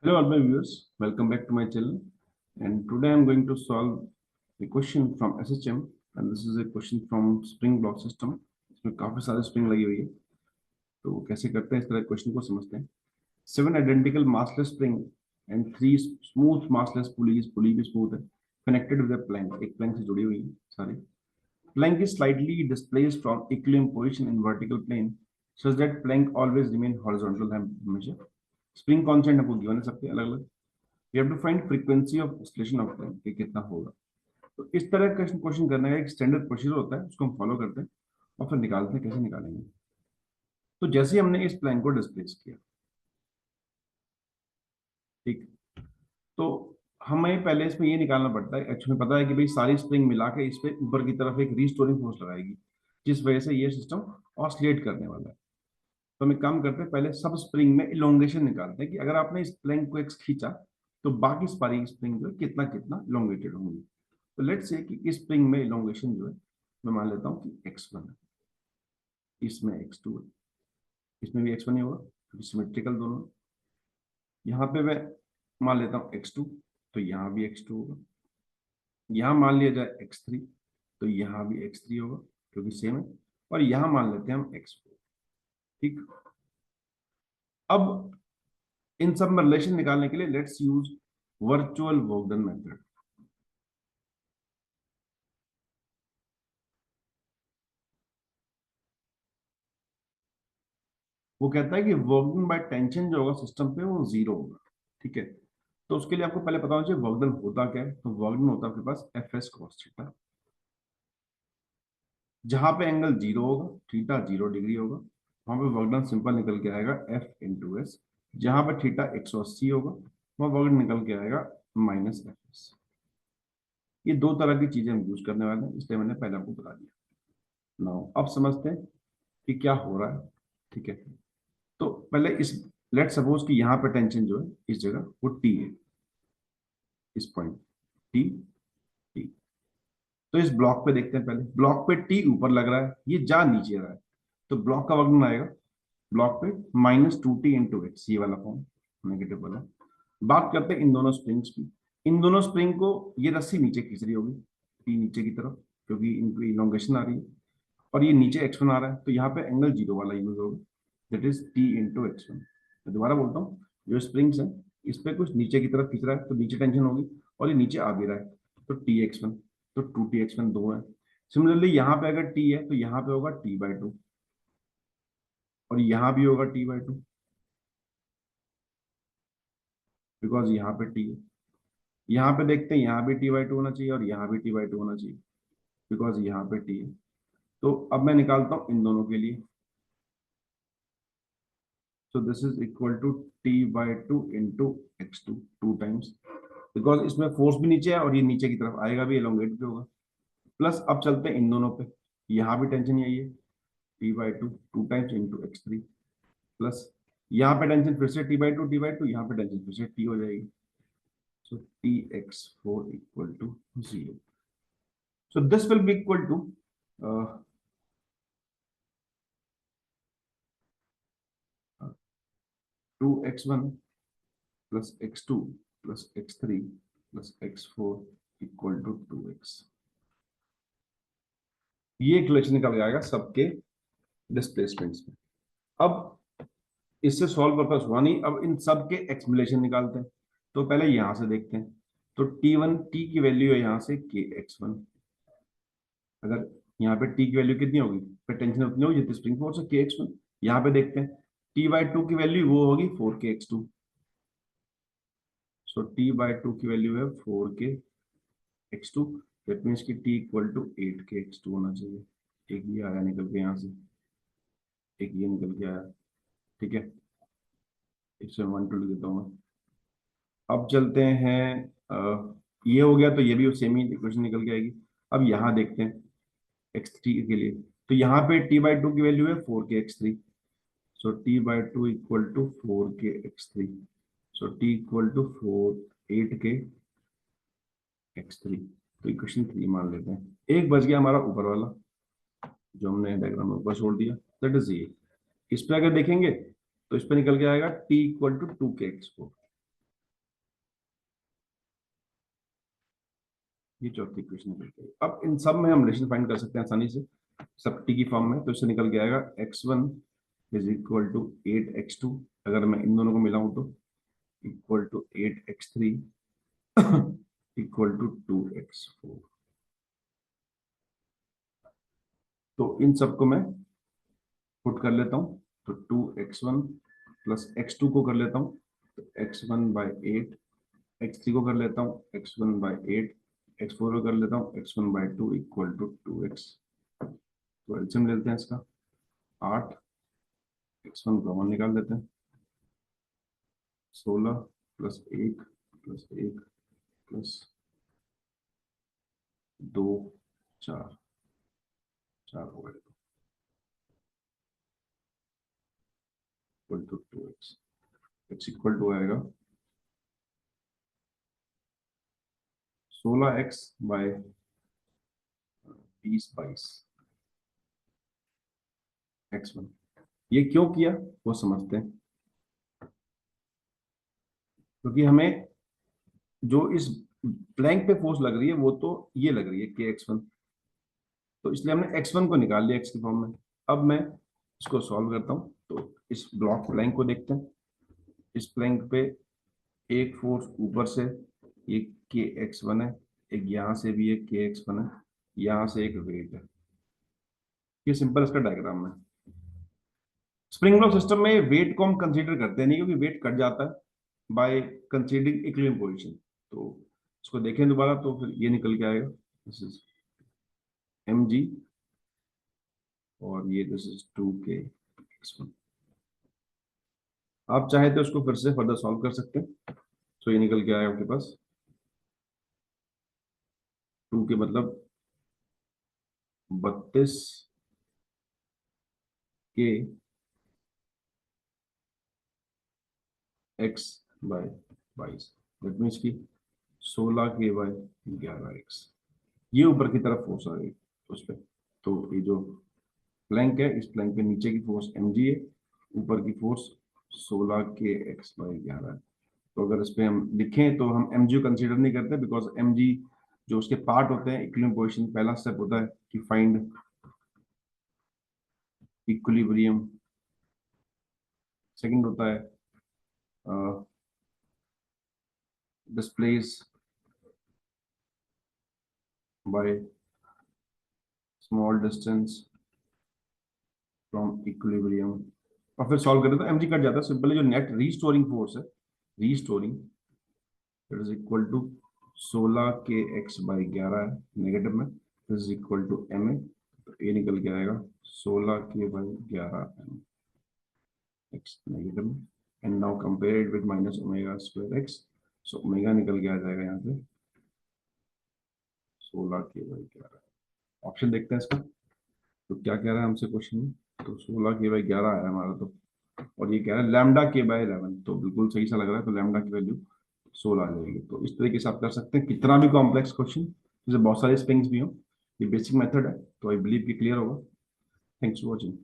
Hello, all my viewers. Welcome back to my channel. And today I'm going to solve a question from SHM. And this is a question from Spring Block System. इसमें काफी सारे spring लगी हुई है. तो कैसे करते हैं इस तरह क्वेश्चन को समझते हैं. 7 identical massless spring and 3 smooth massless pulleys. पुली भी स्मूथ है. Connected with a plank. एक plank से जुड़ी हुई है सारी. Plank is slightly displaced from equilibrium position in vertical plane such that plank always remain horizontal हमेशा. स्प्रिंग कांस्टेंट आपको गिवन है सबके अलग अलग. You have to find frequency of oscillation of plane कि कितना होगा. तो इस तरह का क्वेश्चन करने का एक स्टैंडर्ड प्रोसीजर होता है, उसको हम फॉलो करते हैं और फिर निकालते हैं कैसे निकालेंगे. तो जैसे ही हमने इस प्लेन को डिस्प्लेस किया, ठीक, तो हमें पहले इसमें ये निकालना पड़ता है. एक्चुअली पता है कि भाई सारी स्प्रिंग मिला के इस पे ऊपर की तरफ एक रीस्टोरिंग फोर्स लगाएगी जिस वजह से ये सिस्टम ऑसिलेट करने वाला है. तो हम एक काम करते हैं, पहले सब स्प्रिंग में इलोंगेशन निकालते हैं कि अगर आपने इस प्लेन को एक्स खींचा तो बाकी सारी स्प्रिंग जो है कितना कितना इलोंगेटेड होंगी. तो लेट्स से कि इस स्प्रिंग में इलोंगेशन जो है मैं मान लेता हूँ कि x1 है, इसमें x2 है, इसमें भी x1 ही होगा क्योंकि सिमेट्रिकल दोनों. यहाँ पे मैं मान लेता हूँ x2, तो यहाँ भी x2 होगा. यहाँ मान लिया जाए x3, तो यहाँ भी x3 होगा क्योंकि सेम है. और यहाँ मान लेते हैं हम x4. ठीक, अब इन सब में रिलेशन निकालने के लिए लेट्स यूज वर्चुअल वॉगडन मेथड. वो कहता है कि वर्कडन बाय टेंशन जो होगा सिस्टम पे वो जीरो होगा. ठीक है, तो उसके लिए आपको पहले पता होना चाहिए वर्कडन होता क्या है. तो वर्कडन होता है आपके पास एफ एस कॉस थीटा. जहां पे एंगल जीरो होगा, थीटा 0 डिग्री होगा, वहां पे वर्कडन सिंपल निकल के आएगा एफ इंटू एस. जहां पे थीटा 180 होगा वहां वर्कडन निकल के आएगा माइनस एफ एस. ये दो तरह की चीजें हम यूज करने वाले हैं, इसलिए मैंने पहले आपको बता दिया. नाउ अब समझते हैं कि क्या हो रहा है. ठीक है, तो पहले इस लेट सपोज कि यहाँ पे टेंशन जो है इस जगह वो टी है, इस पॉइंट टी टी. तो इस ब्लॉक पे देखते हैं, पहले ब्लॉक पे टी ऊपर लग रहा है, ये जा नीचे रहा है, तो ब्लॉक का वर्क आएगा ब्लॉक पे -2t इंटू एच, ये वाला फॉर्म नेगेटिव वाला. बात करते हैं इन दोनों स्प्रिंग्स की. इन दोनों स्प्रिंग को ये रस्सी नीचे खींच रही होगी, टी नीचे की तरफ, क्योंकि इनकी इलोंगेशन आ रही है और ये नीचे x1 आ रहा है, तो यहाँ पे एंगल जीरो वाला यूज होगा, that is T into x1. मैं दोबारा बोलता हूँ, जो स्प्रिंग्स है इस पे कुछ नीचे की तरफ खींच रहा है तो नीचे टेंशन होगी, और ये नीचे आ भी रहा है तो टी एक्स वन, तो 2t x1 दो है. सिमिलरली यहाँ पे अगर टी है तो यहाँ पे होगा t/2 और यहाँ भी होगा t/2 बिकॉज यहाँ पे टी है. यहाँ पे देखते हैं, यहाँ भी t/2 होना चाहिए और यहाँ भी t/2 होना चाहिए बिकॉज यहाँ पे टी है. तो अब मैं निकालता हूँ इन दोनों के लिए. So this is equal to t/2 into x2 two times, because इसमें फोर्स भी नीचे है और ये नीचे की तरफ आएगा भी, एलोंगेट भी होगा. प्लस अब चलते हैं इन दोनों पे, यहाँ भी टेंशन यही है t/2 two times into x3, plus यहाँ पे टेंशन फिर से t/2 यहाँ पे टेंशन फिर से t हो जाएगी. सो tx4 equal to 0. So this will be equal to 2x1 plus x2 plus x3 plus x4 equal to 2x. ये इक्वेशन निकल जाएगा सबके डिस्प्लेसमेंट्स में. अब इससे सॉल्व पर्पस हुआ नहीं, अब इन सब के एक्सप्लेनेशन निकालते हैं. तो पहले यहां से देखते हैं. तो t1 t की वैल्यू है यहाँ से kx1. अगर यहाँ पे t की वैल्यू कितनी होगी, पे टेंशन उतनी होगी जितनी स्प्रिंग फोर्स है kx1. यहाँ पे देखते हैं t/2 की वैल्यू वो होगी 4kx2. सो t/2 की वैल्यू है 4kx2. दैट मीन्स की t इक्वल टू 8kx2 होना चाहिए. एक ये आया निकल के यहाँ से, एक ये निकल के आया. ठीक है, इससे 1 2 लिख देता हूँ मैं. अब चलते हैं, ये हो गया तो ये भी सेम ही इक्वेशन निकल के आएगी. अब यहाँ देखते हैं x3 के लिए. तो यहाँ पे t/2 की वैल्यू है 4kx3. So t/2 equal to 4kx3. So t equal to 8kx3. तो इक्वेशन 3 मान लेते हैं. एक बच गया हमारा ऊपर वाला जो हमने डायग्राम में ऊपर छोड़ दिया, दैट इज ये. इस पे अगर देखेंगे तो इस पे निकल के आएगा t इक्वल टू 2kx4. ये चौथी इक्वेशन निकल गई। अब इन सब में हम रिलेशन फाइंड कर सकते हैं आसानी से, सब टी की फॉर्म में। तो इससे निकल के आएगा x1 is equal to 8x2, अगर मैं इन दोनों को मिलाऊं तो, equal to 8x3 equal to 2x4। तो इन सबको मैं पुट कर लेता हूँ, तो 2x1 प्लस x2 को कर लेता हूँ, तो x1/8, x3 को कर लेता हूँ x1/8, x4 को कर लेता हूँ x1/2 इक्वल टू 2x। तो एलसीएम लेते हैं इसका 8, x1 कॉमन निकाल लेते हैं, 16 प्लस 1 प्लस 1 प्लस 2, 4, 4 हो गए, equal to 2x। x equal to आएगा 16x/20/22 x1। ये क्यों किया वो समझते हैं, क्योंकि हमें जो इस प्लैंक पे फोर्स लग रही है वो तो ये लग रही है kx1, तो इसलिए हमने x1 को निकाल लिया x की फॉर्म में। अब मैं इसको सॉल्व करता हूँ, तो इस ब्लॉक प्लैंक को देखते हैं। इस प्लैंक पे एक फोर्स ऊपर से, ये kx1 है, एक यहाँ से भी एक kx1 है, यहाँ से एक वेट है। ये सिंपल इसका डायग्राम है। स्प्रिंग ब्लॉक सिस्टम में वेट को हम कंसीडर करते नहीं, क्योंकि वेट कट जाता है बाय कंसीडरिंग इक्विलिब्रियम पोजीशन। तो इसको देखें दोबारा तो फिर ये निकल के आएगा, दिस इज mg और ये दिस इज 2kx1। आप चाहे तो इसको फिर से फर्दर सॉल्व कर सकते हैं। तो ये निकल के आएगा आपके पास 2 के मतलब 32 के x/22, दैट मीन्स की 16k/11x। ये ऊपर की तरफ फोर्स आ गई उस पर। तो ये जो प्लैंक है, इस प्लैंक पे नीचे की फोर्स mg है, ऊपर की फोर्स 16kx/11 है। तो अगर इस पे हम लिखें तो हम mg कंसीडर नहीं करते, बिकॉज mg जो उसके पार्ट होते हैं इक्विलिब्रियम पोजीशन, पहला स्टेप होता है कि फाइंड इक्विलिब्रियम, सेकंड होता है displace by small distance from equilibrium, और फिर सॉल्व करें तो mg कट जाता है। सिंपली जो नेट रीस्टोरिंग फोर्स है, restoring, it is equal to 16kx/11 है नेगेटिव में, इज इक्वल टू ma। तो a निकल के आएगा 16k/11 x नेगेटिव में, and now compare it with -ω²x। So omega निकल के आ जाएगा यहाँ पे 16k/11। ऑप्शन देखते हैं इसका, तो क्या कह रहा है हमसे क्वेश्चन में। तो 16k/11 आया हमारा, तो और ये कह रहा है λk/11, तो बिल्कुल सही सा लग रहा है। तो लैम्डा की वैल्यू 16 आ जाएगी। तो इस तरीके से आप कर सकते हैं कितना भी कॉम्प्लेक्स क्वेश्चन, जैसे बहुत सारे स्प्रिंग्स भी हो। ये बेसिक मेथड है, तो आई बिलीव कि क्लियर होगा। Thanks for watching.